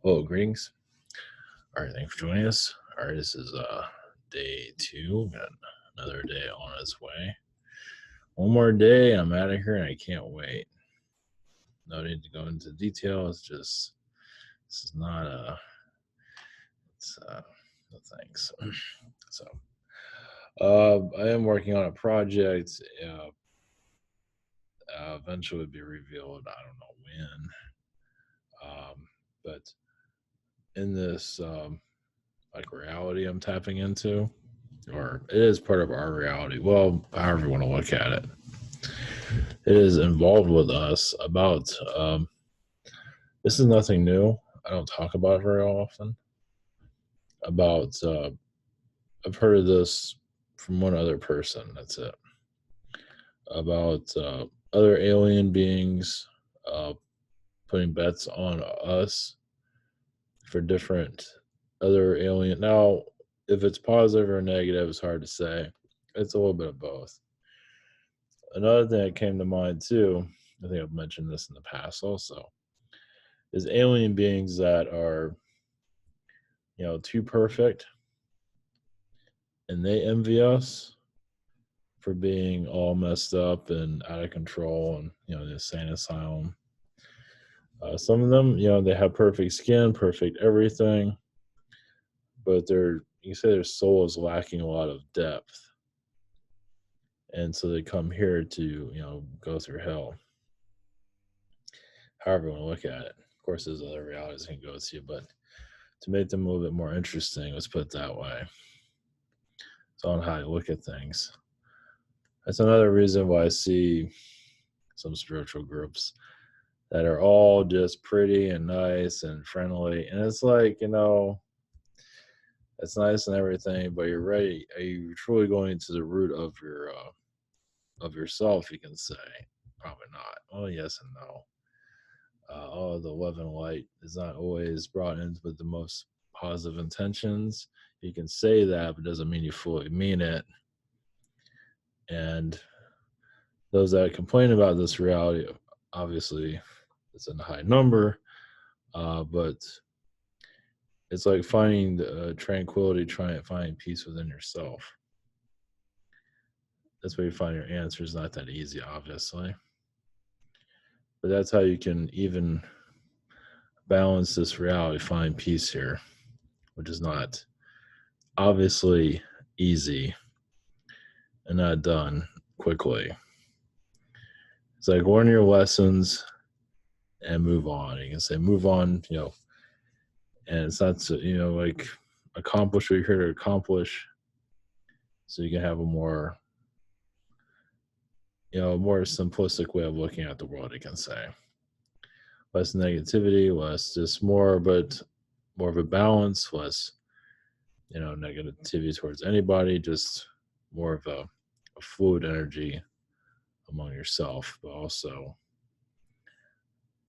Oh, greetings. All right, thanks for joining us. All right, this is day two. Got another day on its way. One more day, I'm out of here, and I can't wait. No need to go into details. Just this is not it's no thanks. So, I am working on a project. Eventually, will be revealed. I don't know when. But in this like reality I'm tapping into, or it is part of our reality. Well, however you want to look at it, it is involved with us. About this is nothing new. I don't talk about it very often. About I've heard of this from one other person. That's it. About other alien beings uh, putting bets on us for different other alien. Now, if it's positive or negative, it's hard to say. It's a little bit of both. Another thing that came to mind too, I think I've mentioned this in the past also, is alien beings that are, too perfect and they envy us for being all messed up and out of control and, the insane asylum. Some of them, they have perfect skin, perfect everything, but you can say their soul is lacking a lot of depth. And so they come here to, go through hell. However you want to look at it. Of course, there's other realities you can go to, but to make them a little bit more interesting, let's put it that way. It's on how you look at things. That's another reason why I see some spiritual groups that are all just pretty and nice and friendly. And it's like, it's nice and everything, but you're ready. Are you truly going to the root of yourself, you can say? Probably not. Well, yes and no. The love and light is not always brought in with the most positive intentions. You can say that, but it doesn't mean you fully mean it. And those that complain about this reality, obviously, it's in a high number, but it's like finding tranquility, trying to find peace within yourself. That's where you find your answers. Not that easy, obviously, but that's how you can even balance this reality, find peace here, which is not obviously easy and not done quickly. It's like learn your lessons and move on. You can say move on, and it's not like accomplish what you're here to accomplish, so you can have a more more simplistic way of looking at the world. You can say less negativity, less just more, but more of a balance, less negativity towards anybody, just more of a fluid energy among yourself, but also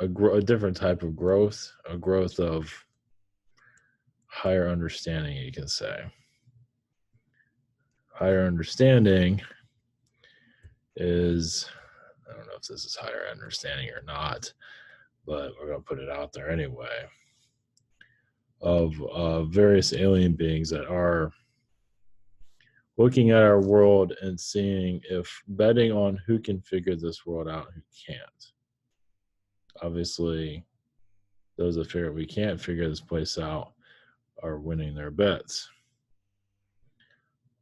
a different type of growth, a growth of higher understanding, you can say. Higher understanding is, I don't know if this is higher understanding or not, but we're going to put it out there anyway, of various alien beings that are looking at our world and seeing if betting on who can figure this world out, who can't. Obviously, those that figure we can't figure this place out are winning their bets.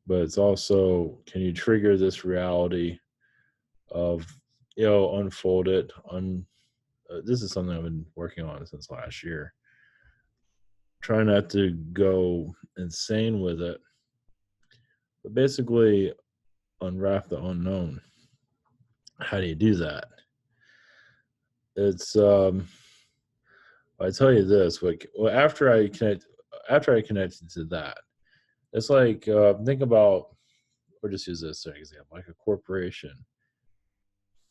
But it's also, can you trigger this reality of, unfold it? This is something I've been working on since last year. Try not to go insane with it, but basically unwrap the unknown. How do you do that? It's I tell you this, like, well, after I connected to that, it's like think about, or just use this as an example, like a corporation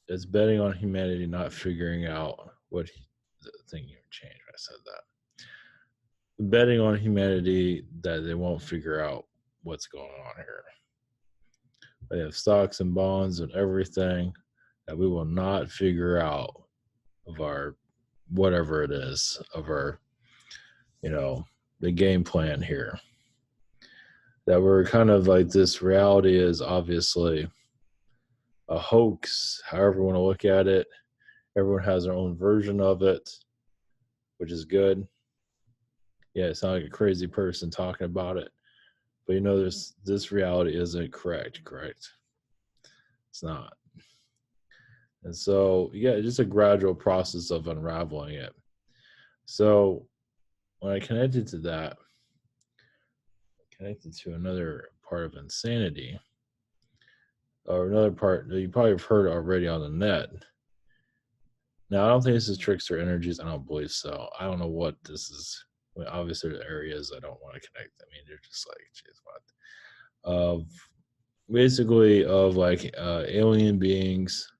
that's betting on humanity not figuring out the thing you changed when I said that. Betting on humanity that they won't figure out what's going on here. They have stocks and bonds and everything that we will not figure out of our whatever it is, of our the game plan here. That we're kind of like, this reality is obviously a hoax, however you want to look at it. Everyone has their own version of it, which is good. Yeah, it's not like a crazy person talking about it. But this reality isn't correct. It's not. And so, yeah, just a gradual process of unraveling it. So when I connected to that, connected to another part of insanity, or another part that you probably have heard already on the net. Now, I don't think this is trickster energies. I don't believe so. I don't know what this is. I mean, obviously, there are areas I don't want to connect. I mean, they're just like, geez, what? Basically, of like alien beings,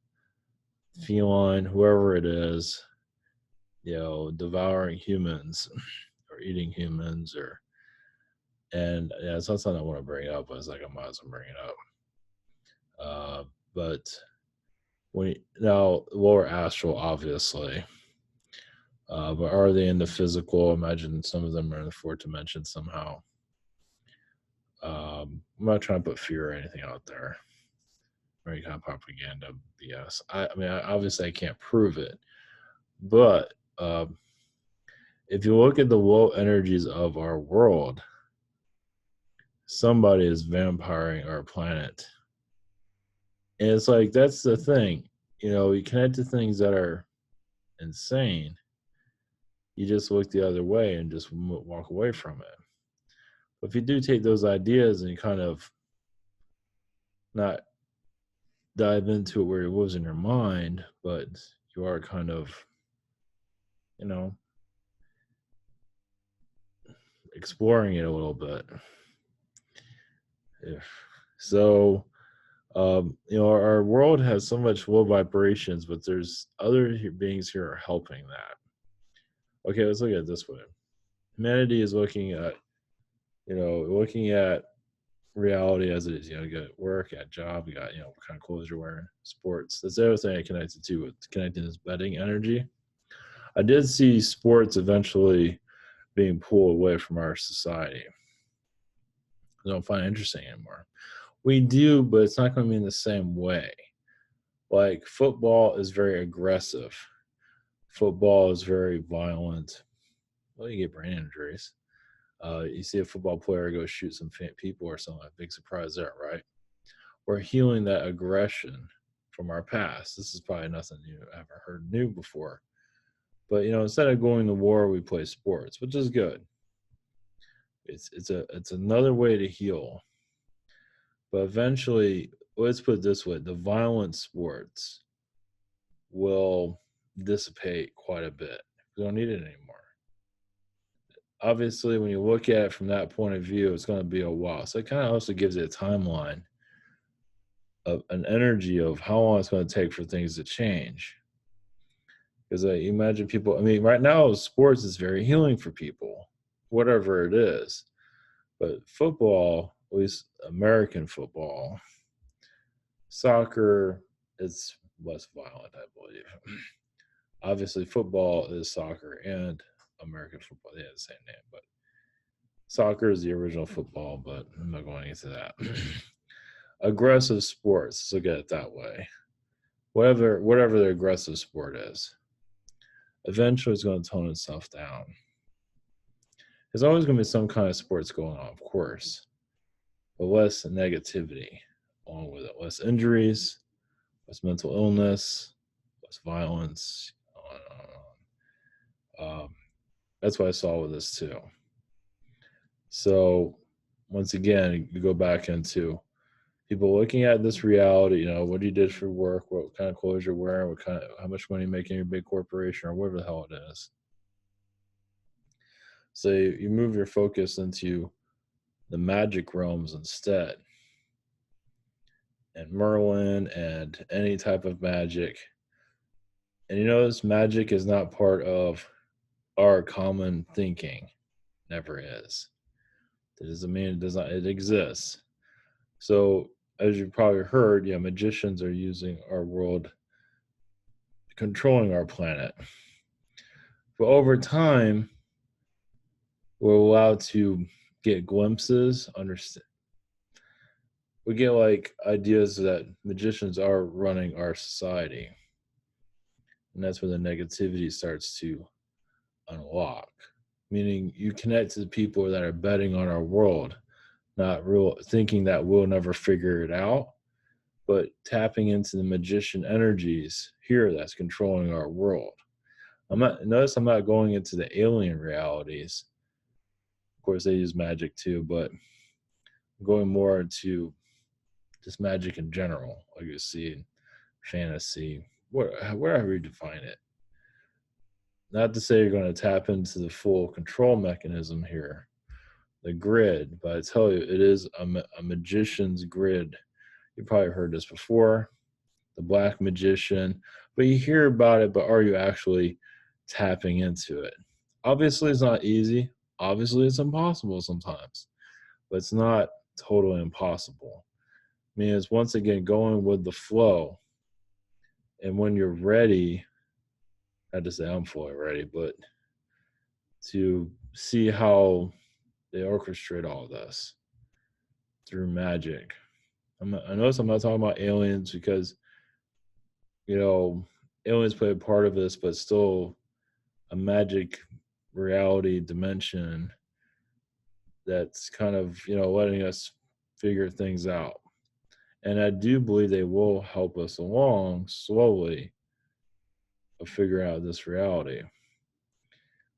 feline, whoever it is, devouring humans or eating humans, and yeah, it's not something I want to bring up. I was like, I might as well bring it up. But now lower astral, obviously, but are they in the physical? Imagine some of them are in the fourth dimension somehow. I'm not trying to put fear or anything out there, or any kind of propaganda BS. I mean, obviously, I can't prove it, but if you look at the low energies of our world, somebody is vampiring our planet. And it's like, that's the thing. You connect to things that are insane. You just look the other way and just walk away from it. But if you do take those ideas and you kind of not dive into it where it was in your mind, but you are kind of, exploring it a little bit. So, our world has so much low vibrations, but there's other beings here are helping that. Okay, let's look at it this way. Humanity is looking at reality as it is. You got work, you got job, you got what kind of clothes you're wearing, sports. That's the other thing I connected to with connecting this betting energy. I did see sports eventually being pulled away from our society. I don't find it interesting anymore. We do, but it's not going to be in the same way. Like, football is very aggressive. Football is very violent. Well, you get brain injuries. You see a football player go shoot some people or something, big surprise there, right? We're healing that aggression from our past. This is probably nothing you ever heard new before. But instead of going to war, we play sports, which is good. It's another way to heal. But eventually, let's put it this way: the violent sports will dissipate quite a bit. We don't need it anymore. Obviously, when you look at it from that point of view, it's going to be a while. So it kind of also gives you a timeline of an energy of how long it's going to take for things to change. Because imagine people, I mean, right now, sports is very healing for people, whatever it is. But football, at least American football, soccer, it's less violent, I believe. Obviously, football is soccer and American football. They have the same name, but soccer is the original football, but I'm not going into that. Aggressive sports, look at it that way. Whatever the aggressive sport is, eventually it's going to tone itself down. There's always going to be some kind of sports going on, of course, but less negativity along with it. Less injuries, less mental illness, less violence, on and on. That's what I saw with this too. So once again, you go back into people looking at this reality, what you did for work, what kind of clothes you're wearing, how much money you make in your big corporation or whatever the hell it is. So you move your focus into the magic realms instead. And Merlin and any type of magic. And this magic is not part of our common thinking. Never is. That doesn't mean it exists. So as you probably heard, magicians are using our world, controlling our planet. But over time, we're allowed to get glimpses, understand. We get like ideas that magicians are running our society, and that's where the negativity starts to unlock. Meaning, you connect to the people that are betting on our world, not real thinking that we'll never figure it out, but tapping into the magician energies here that's controlling our world. I'm not going into the alien realities. Of course, they use magic too, but going more into just magic in general, like you see in fantasy, wherever you define it. Not to say you're going to tap into the full control mechanism here, the grid, but I tell you, it is a magician's grid. You probably heard this before, the black magician, but you hear about it, but are you actually tapping into it? Obviously, it's not easy. Obviously, it's impossible sometimes, but it's not totally impossible. I mean, it's once again going with the flow. And when you're ready, not to say I'm fully ready, but to see how they orchestrate all this through magic. I notice I'm not talking about aliens because, you know, aliens play a part of this, but still a magic reality dimension that's kind of, letting us figure things out. And I do believe they will help us along slowly of figuring out this reality.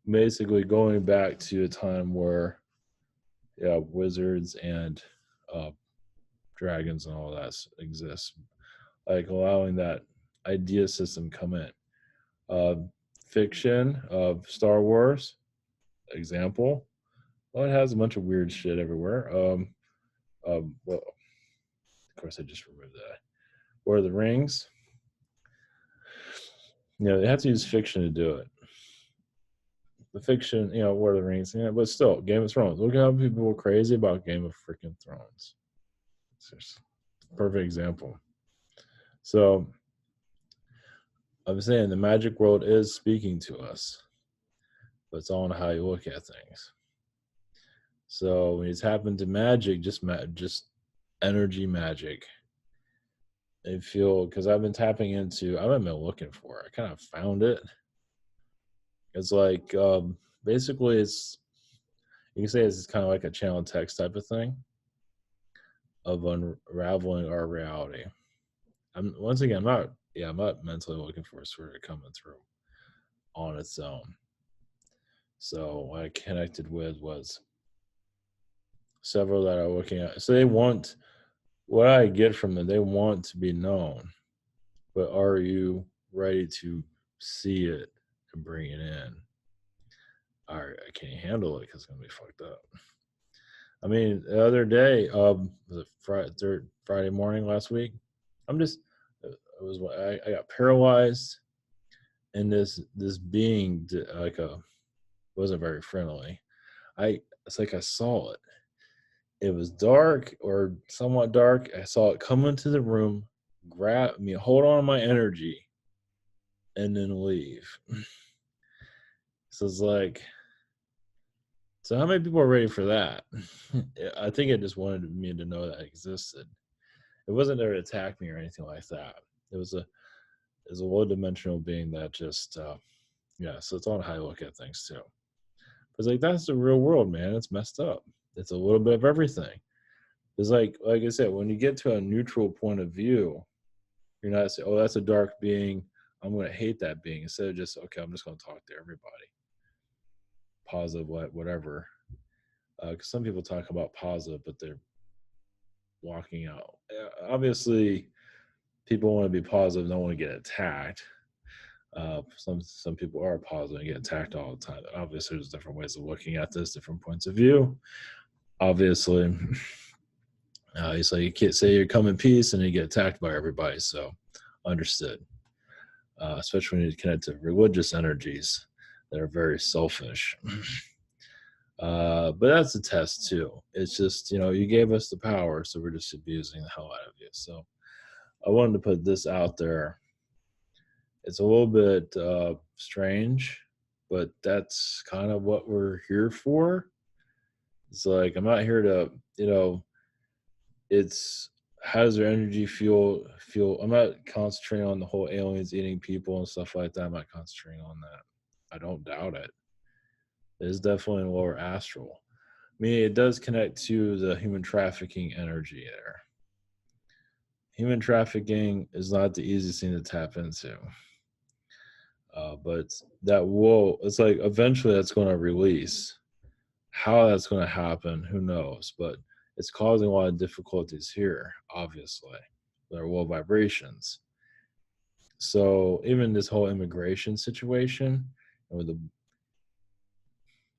Basically, going back to a time where, yeah, wizards and uh, dragons and all that exists, like allowing that idea system come in. Uh, Fiction of Star Wars, example. Well, it has a bunch of weird shit everywhere. Well, of course, I just removed that. Lord of the Rings. They have to use fiction to do it. The fiction, Lord of the Rings, but still, Game of Thrones. Look at how people were crazy about Game of freaking Thrones. It's just a perfect example. So I'm saying the magic world is speaking to us, but it's all on how you look at things. So when you tap into magic, just energy magic, I feel, because I've been tapping into, I haven't been looking for it. I kind of found it. It's like basically it's, you can say it's kind of like a channel text type of thing of unraveling our reality. I'm not mentally looking for it sort of coming through on its own. So what I connected with was several that are looking at. So they want, what I get from them, they want to be known, but are you ready to see it and bring it in? All right, I can't handle it because it's gonna be fucked up. I mean, the other day, was it Friday morning last week? I'm just, I got paralyzed, and this being like wasn't very friendly. It's like I saw it. It was dark or somewhat dark. I saw it come into the room, grab me, hold on to my energy, and then leave. So it's like, so how many people are ready for that? I think it just wanted me to know that existed. It wasn't there to attack me or anything like that. It was a low dimensional being that just yeah. So it's on how you look at things too. It's like that's the real world, man. It's messed up. It's a little bit of everything. It's like I said, when you get to a neutral point of view, you're not saying, "Oh, that's a dark being. I'm going to hate that being." Instead of just, "Okay, I'm just going to talk to everybody, positive, whatever." Because some people talk about positive, but they're walking out. Obviously, people want to be positive, don't want to get attacked. Some people are positive and get attacked all the time. Obviously, there's different ways of looking at this, different points of view. Obviously, so you can't say you come in peace and you get attacked by everybody. So, understood. Especially when you connect to religious energies that are very selfish. But that's a test too. It's just, you gave us the power, so we're just abusing the hell out of you. So I wanted to put this out there. It's a little bit strange, but that's kind of what we're here for. It's like I'm not here to, you know, it's how does their energy feel. I'm not concentrating on the whole aliens eating people and stuff like that. I'm not concentrating on that. I don't doubt it. It is definitely a lower astral. I mean, it does connect to the human trafficking energy there. Human trafficking is not the easiest thing to tap into. But that will, it's like eventually that's going to release. How that's going to happen, who knows? But it's causing a lot of difficulties here, obviously. There are low vibrations. So even this whole immigration situation with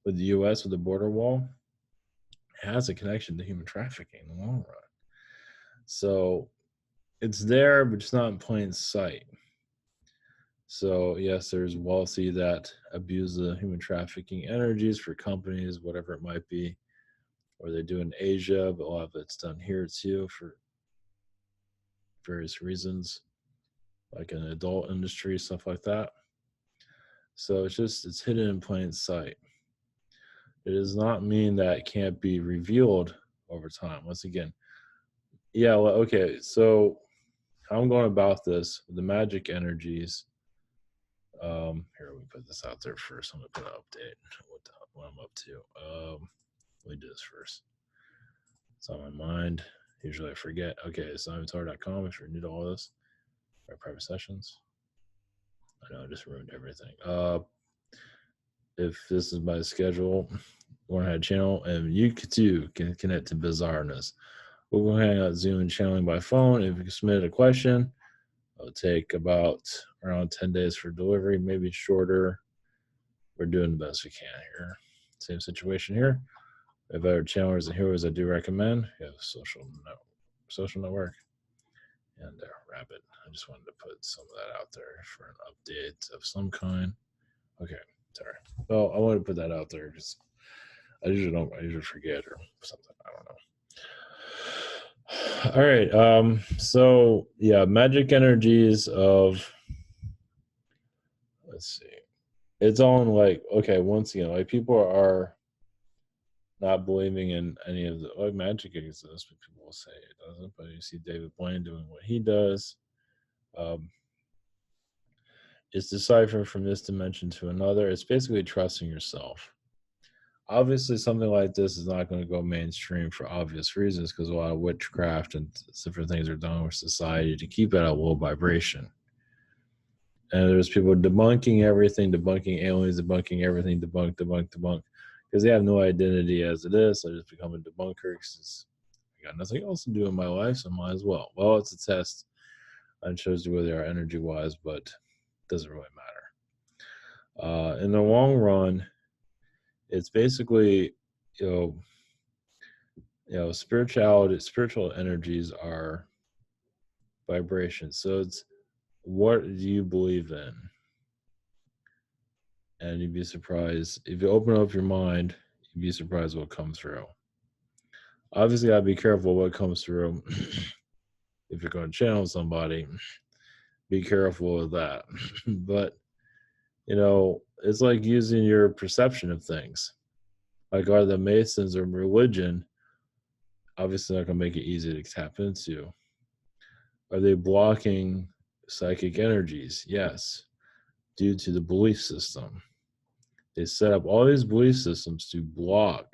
the U.S. with the border wall has a connection to human trafficking in the long run. So it's there, but it's not in plain sight. So yes, there's wealthy that abuse the human trafficking energies for companies, whatever it might be, or they do in Asia, but a lot of it's done here too for various reasons, like an adult industry, stuff like that. So it's hidden in plain sight. It does not mean that it can't be revealed over time. Once again, yeah, well, okay. So how I'm going about this, the magic energies. Here, let me put this out there first. I'm gonna put an update what I'm up to. Let me do this first. It's on my mind. Usually I forget. Okay, it's simontar.com if you're new to all this. My private sessions. I know I just ruined everything. If this is my schedule, One Head channel, and you too can connect to bizarreness. We'll go hang out Zoom and channeling by phone. If you submit a question, it'll take about around 10 days for delivery, maybe shorter. We're doing the best we can here. Same situation here. We have other channelers and heroes I do recommend. We have social network, and Rabbit. I just wanted to put some of that out there for an update of some kind. Okay, sorry. Well, I wanted to put that out there because I usually don't. I usually forget or something. I don't know. All right. So yeah, magic energies of. Let's see. It's on like okay. Once again, like people are not believing in any of the like magic exists, but people will say it doesn't. But you see David Blaine doing what he does. It's deciphering from this dimension to another. It's basically trusting yourself. Obviously, something like this is not going to go mainstream for obvious reasons because a lot of witchcraft and different things are done with society to keep it at a low vibration. And there's people debunking everything, debunking aliens, debunking everything, debunk, because they have no identity as it is. So I just become a debunker because I got nothing else to do in my life, so I might as well. Well, it's a test and shows you where they are energy wise, but it doesn't really matter. In the long run, it's basically, you know, spiritual energies are vibrations. So it's what do you believe in? And you'd be surprised if you open up your mind, you'd be surprised what comes through. Obviously, I'd be careful what comes through. If you're going to channel somebody, be careful with that. But you know, it's like using your perception of things. Like are the Masons or religion obviously not going to make it easy to tap into? Are they blocking psychic energies? Yes, due to the belief system. They set up all these belief systems to block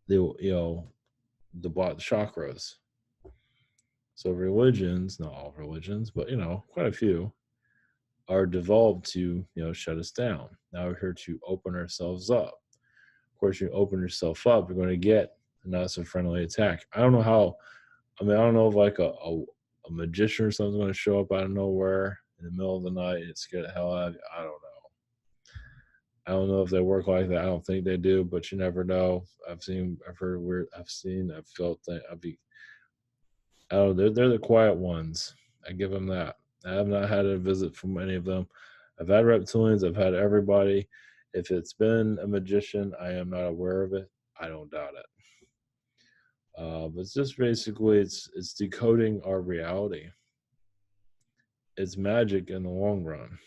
to block the chakras. So religions, not all religions, but quite a few, are developed to shut us down. Now we're here to open ourselves up. Of course, you open yourself up, you're going to get a not so friendly attack. I don't know how. I mean, I don't know if like a magician or something's going to show up out of nowhere in the middle of the night and scare the hell out of you. I don't know. I don't know if they work like that. I don't think they do, but you never know. I've heard weird. I've felt that. I don't know. They're the quiet ones. I give them that. I have not had a visit from any of them. I've had reptilians. I've had everybody. If it's been a magician, I am not aware of it. I don't doubt it. But it's just basically it's decoding our reality. It's magic in the long run.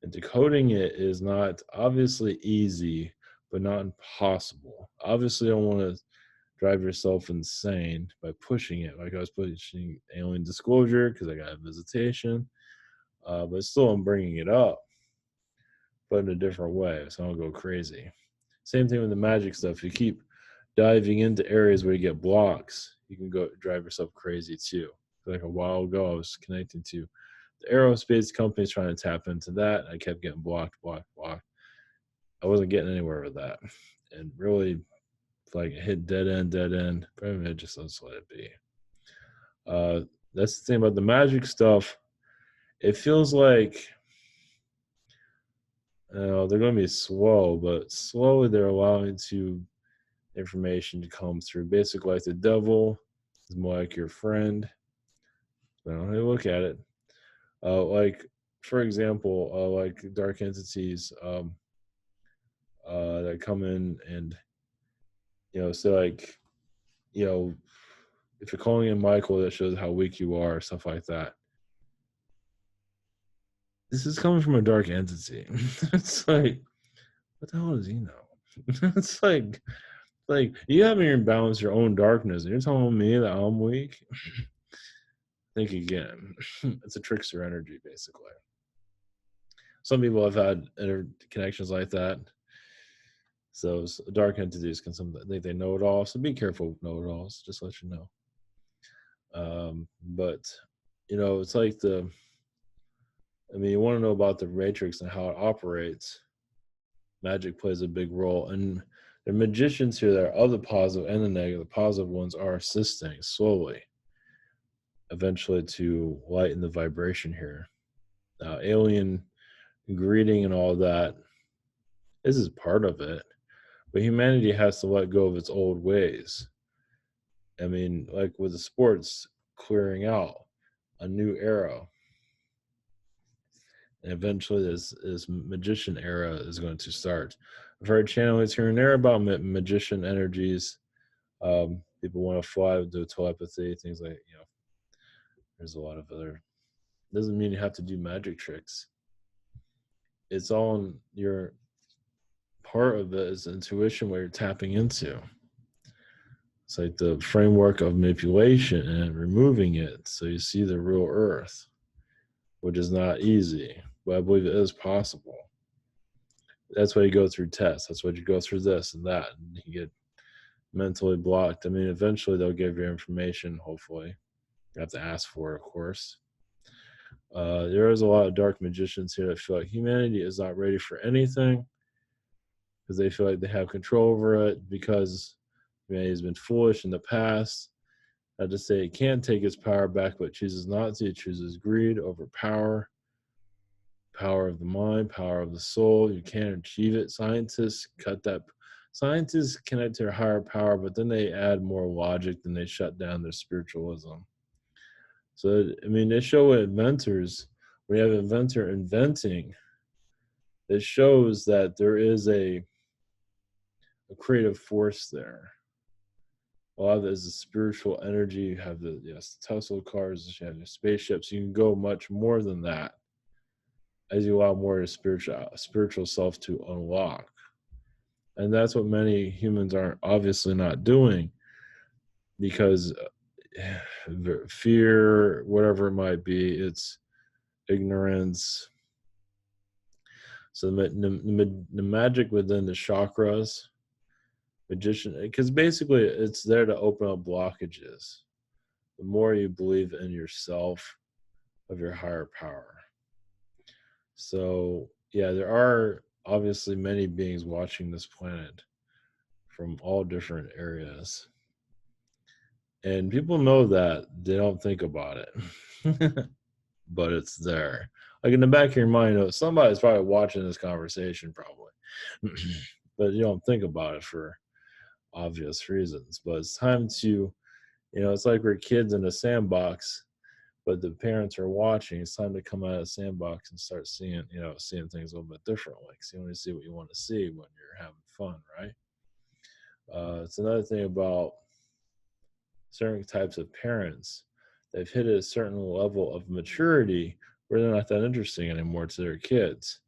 And decoding it is not obviously easy, but not impossible. Obviously, I don't want to drive yourself insane by pushing it. Like I was pushing alien disclosure because I got a visitation, but still I'm bringing it up, but in a different way, so I don't go crazy. Same thing with the magic stuff. You keep diving into areas where you get blocks, you can go drive yourself crazy too. Like a while ago, I was connecting to the aerospace companies trying to tap into that. I kept getting blocked. I wasn't getting anywhere with that, and really, like hit dead end. But I mean, just let's let it be. That's the thing about the magic stuff. It feels like they're going to be slow, but slowly they're allowing information to come through. Basically, like the devil is more like your friend. Well, hey, look at it. Like for example, like dark entities that come in and so like you know if you're calling in Michael, that shows how weak you are, stuff like that. This is coming from a dark entity. It's like, what the hell does he know? It's like you haven't even balanced your own darkness, and you're telling me that I'm weak. Think again. It's a trickster energy, basically. Some people have had connections like that. So dark entities can think they know it all. So be careful with know it alls. Just let you know. But it's like you want to know about the matrix and how it operates. Magic plays a big role, and the magicians here that are of the positive and the negative. The positive ones are assisting slowly, eventually to lighten the vibration here. Now, alien greeting and all that, this is part of it, but humanity has to let go of its old ways. I mean, like with the sports clearing out, a new era. And eventually this magician era is going to start. I've heard channelings here and there about magician energies. People want to fly, do telepathy, things like, there's a lot of other, doesn't mean you have to do magic tricks. It's all in your part of it is intuition, where you're tapping into. It's like the framework of manipulation and removing it so you see the real earth, which is not easy, but I believe it is possible. That's why you go through tests. That's why you go through this and that, and you get mentally blocked. I mean, eventually they'll give you information, hopefully. You have to ask for it, of course. There is a lot of dark magicians here that feel like humanity is not ready for anything because they feel like they have control over it because humanity has been foolish in the past. Not to say it can't take its power back, but chooses not to. It chooses greed over power, power of the mind, power of the soul. You can't achieve it. Scientists connect to their higher power, but then they add more logic, then they shut down their spiritualism. So, I mean, they show inventors, when you have an inventor inventing, it shows that there is a creative force there. A lot of it is the spiritual energy. You have the Tesla cars, you have your spaceships. You can go much more than that as you allow more of your spiritual self to unlock. And that's what many humans are obviously not doing because fear, whatever it might be, it's ignorance. So the magic within the chakras, magician, because basically it's there to open up blockages. The more you believe in yourself, of your higher power. So yeah, there are obviously many beings watching this planet from all different areas. And people know that, they don't think about it. But it's there. Like in the back of your mind, somebody's probably watching this conversation, probably. But you don't think about it for obvious reasons. But it's time to, it's like we're kids in a sandbox, but the parents are watching. It's time to come out of the sandbox and start seeing things a little bit differently. Because you only see what you want to see when you're having fun, right? It's another thing about certain types of parents. They've hit a certain level of maturity where they're not that interesting anymore to their kids.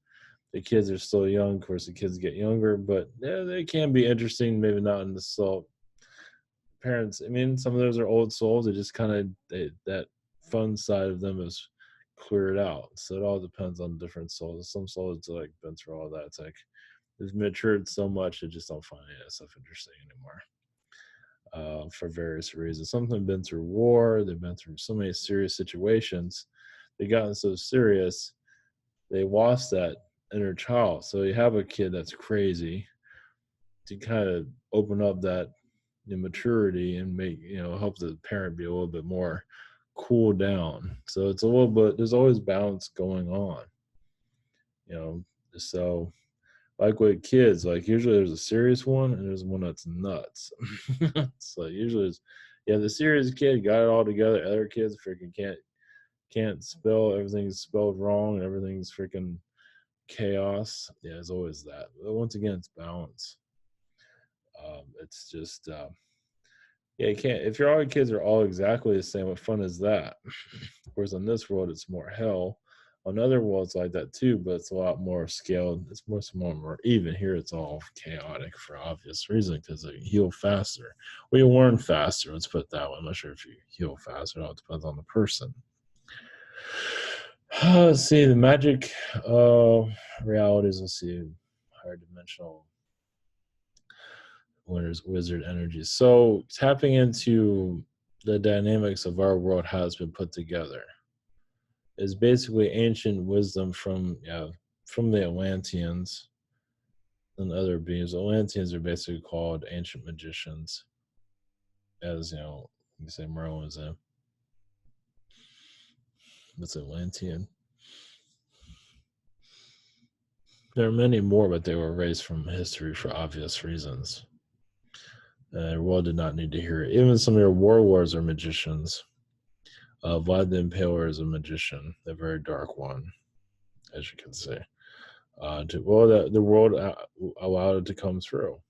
the kids are still young. Of course, the kids get younger, but yeah, they can be interesting. Maybe not in the soul parents. I mean, some of those are old souls. They just kind of that fun side of them is cleared out. So it all depends on different souls. Some souls like been through all that. It's like they've matured so much they just don't find any of that stuff interesting anymore. For various reasons. Some of them have been through war. They've been through so many serious situations. They've gotten so serious they lost that inner child. So you have a kid that's crazy to kind of open up that maturity and make help the parent be a little bit more cool down. So it's a little bit. There's always balance going on. You know, so like with kids, like usually there's a serious one and there's one that's nuts. So usually it's the serious kid got it all together. Other kids freaking can't spell, everything's spelled wrong, and everything's freaking chaos. Yeah, it's always that. But once again, it's balance. It's just you can't if your all kids are all exactly the same, what fun is that? Whereas in this world it's more hell. On other worlds like that too, but it's a lot more scaled. It's more even. Here it's all chaotic for obvious reason because they heal faster. We learn faster, let's put it that way. I'm not sure if you heal faster, it all depends on the person. Let's see the magic realities. Let's see higher dimensional wizard energies. So tapping into the dynamics of our world, how it's been put together, is basically ancient wisdom from the Atlanteans and other beings. Atlanteans are basically called ancient magicians, as you say Merlin is a what's Atlantean. There are many more, but they were erased from history for obvious reasons. The world did not need to hear it. Even some of your warlords are magicians. Vlad the Impaler is a magician, a very dark one, as you can see. The world allowed it to come through.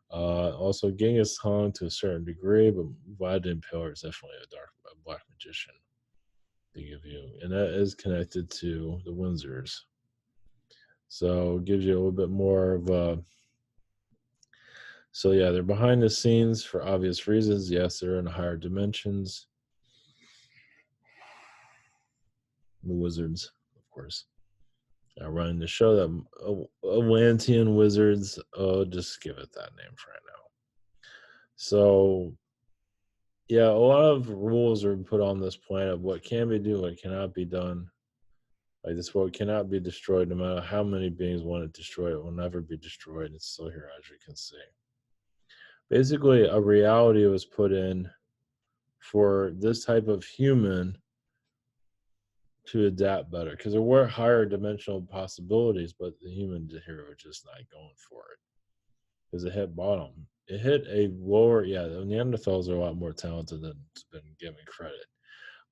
Also, Genghis Khan to a certain degree, but Vlad the Impaler is definitely a black magician. They give you, and that is connected to the Windsors. So it gives you a little bit more of a. So yeah, they're behind the scenes for obvious reasons. Yes, they're in higher dimensions. The wizards, of course, are running the show. That Atlantean wizards. Oh, just give it that name for right now. So yeah, a lot of rules are put on this planet of what can be done, what cannot be done. Like this world cannot be destroyed, no matter how many beings want it destroyed. It will never be destroyed. It's still here, as you can see. Basically, a reality was put in for this type of human to adapt better, because there were higher dimensional possibilities, but the human here were just not going for it because it hit bottom. It hit a lower. Yeah, the Neanderthals are a lot more talented than it's been given credit.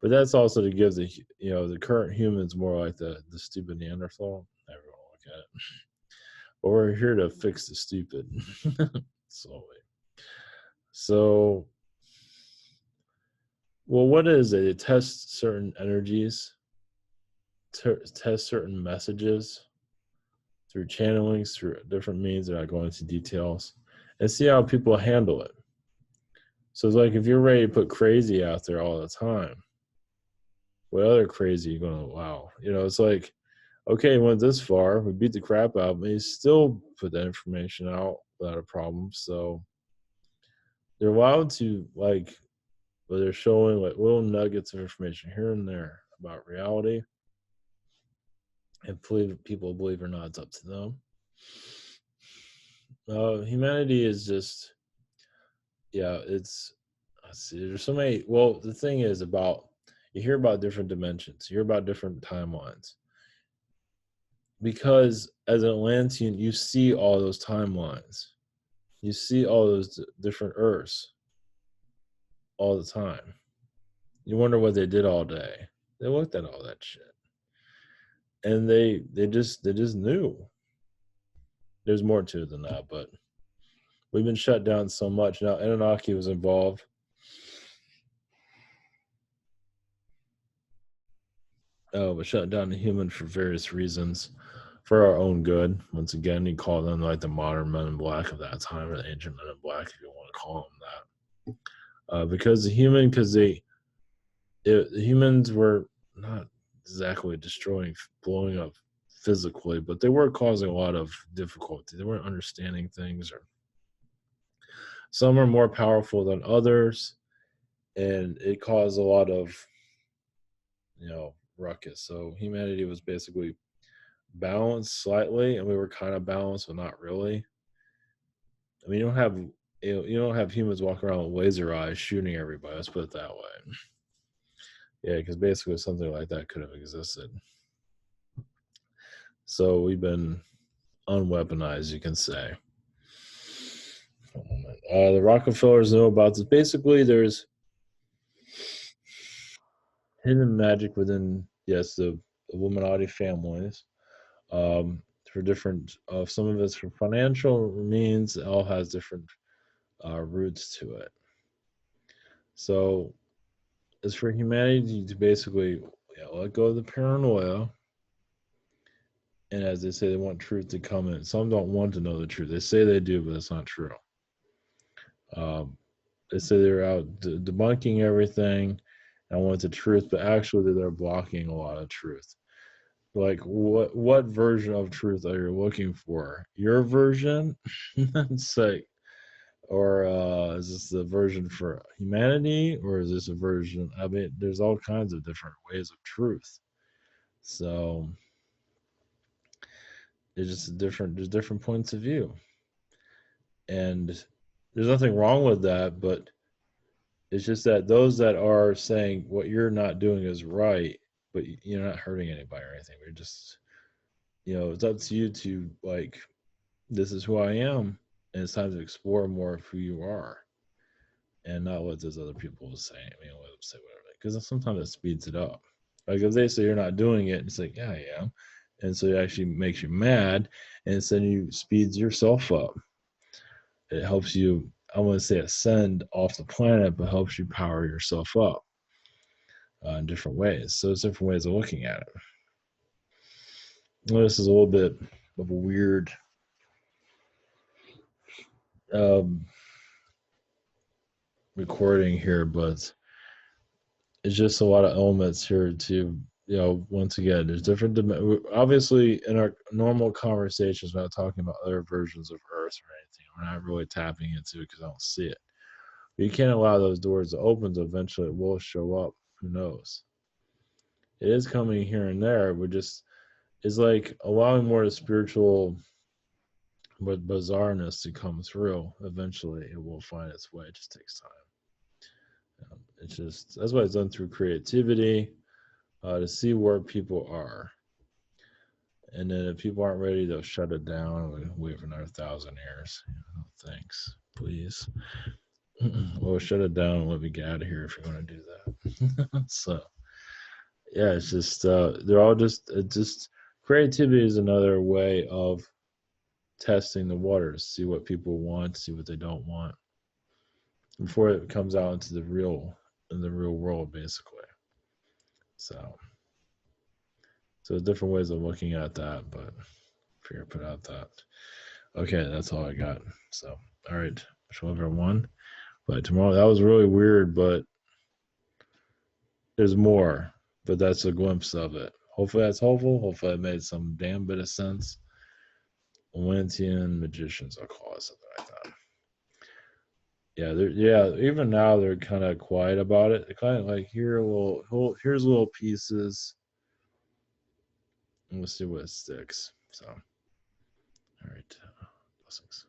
But that's also to give the current humans more like the stupid Neanderthal. Everyone look at it. But we're here to fix the stupid slowly. So, well, what is it? It tests certain energies, tests certain messages through channelings, through different means. They're not going into details, and see how people handle it. So it's like if you're ready to put crazy out there all the time, what other crazy you going to allow? It's like, okay, went this far, we beat the crap out of him, he still put that information out without a problem. So they're allowed to, like, but they're showing like little nuggets of information here and there about reality. And people believe or not, it's up to them. Humanity is just, let's see, there's so many. Well, the thing is about, you hear about different dimensions, you hear about different timelines. Because as an Atlantean, you see all those timelines. You see all those different Earths all the time. You wonder what they did all day. They looked at all that shit. And they just knew. There's more to it than that, but we've been shut down so much. Now Anunnaki was involved. But shut down the human for various reasons. for our own good. Once again, you call them like the modern Men in Black of that time, or the ancient Men in Black, if you want to call them that. Because the humans were not exactly blowing up physically, but they were causing a lot of difficulty. They weren't understanding things, or some are more powerful than others, and it caused a lot of ruckus. So humanity was basically balanced slightly, and we were kind of balanced, but not really. I mean, you don't have humans walking around with laser eyes shooting everybody. Let's put it that way. Yeah, because basically something like that could have existed. So we've been unweaponized, you can say. The Rockefellers know about this. Basically, there's hidden magic within, yes, the Illuminati families. For different, some of it's for financial means. It all has different roots to it. So it's for humanity to basically let go of the paranoia. And as they say, they want truth to come in. Some don't want to know the truth. They say they do, but it's not true. They say they're out debunking everything and want the truth, but actually they're blocking a lot of truth. Like, what version of truth are you looking for? Your version? It's like, or is this the version for humanity, or is this a version? I mean, there's all kinds of different ways of truth. So there's different points of view, and there's nothing wrong with that, but it's just that those that are saying what you're not doing is right, but you're not hurting anybody or anything. You're just, it's up to you to, like, this is who I am, and it's time to explore more of who you are, and not what those other people say. I mean, let them say whatever, because sometimes it speeds it up. Like if they say you're not doing it, it's like, yeah, I am, and so it actually makes you mad, and then you speeds yourself up. It helps you, I want to say ascend off the planet, but helps you power yourself up in different ways. So it's different ways of looking at it. Well, this is a little bit of a weird recording here, but it's just a lot of elements here to, once again, there's different, obviously in our normal conversations, we're not talking about other versions of Earth or anything. We're not really tapping into it because I don't see it. But you can't allow those doors to open, so eventually it will show up. Who knows? It is coming here and there. It's like allowing more of the spiritual bizarreness to come through. Eventually it will find its way. It just takes time. It's just, that's why it's done through creativity, to see where people are. And then if people aren't ready, they'll shut it down and wait for another 1,000 years. Thanks, please. Well, shut it down and let me get out of here if you want to do that. So, yeah, it's just, they're all just creativity is another way of testing the waters, see what people want, see what they don't want, before it comes out into the real world, basically. So different ways of looking at that, but figure put out that. Okay, that's all I got. So, all right, show everyone. But tomorrow, that was really weird, but there's more. But that's a glimpse of it. Hopefully that's helpful. Hopefully it made some damn bit of sense. Atlantean magicians, I'll call it something like that. Yeah, even now they're kind of quiet about it. They're kind of like, here's little pieces, and we'll see what sticks. So, all right, blessings.